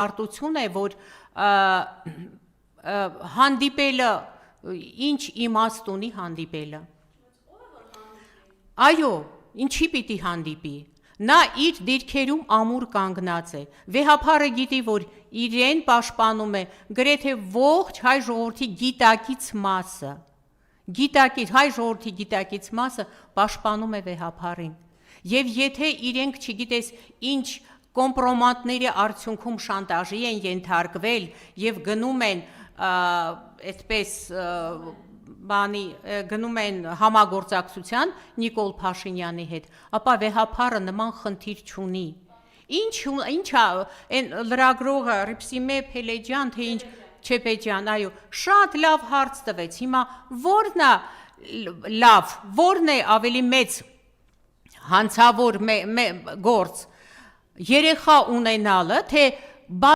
արտություն է, որ հանդիպելը ինչ իմաստ ունի հանդիպելը։ Այո, ինչի պիտի հանդիպի։ Նա իր դիրքերում ամուր կանգնած է։ Վեհափարը գիտի, որ իրեն պաշտպանում է գրեթե ողջ հայ ժողովրդի գիտակից մասը։ Հայ ժողովրդի գիտակից մասը պաշտպանում է վեհափարին։ Եվ եթե իրենք չգիտես ինչ կոմպրոմատների արդյունքում շանտաժի են ենթարկվել եւ գնում են այդպես գնում են համագործակցության Նիկոլ Փաշինյանի հետ, ապա վեհափարը նման խնդիր չունի։ Ինչա այն լրագրողը Ռիփսիմե Փելեջյան, թե ինչ Չեպեջյան, այո, շատ լավ հարց տվեց։ Հիմա որն է լավ, որն է ավելի մեծ հանցավոր գործ, երեխա ունենալը, թե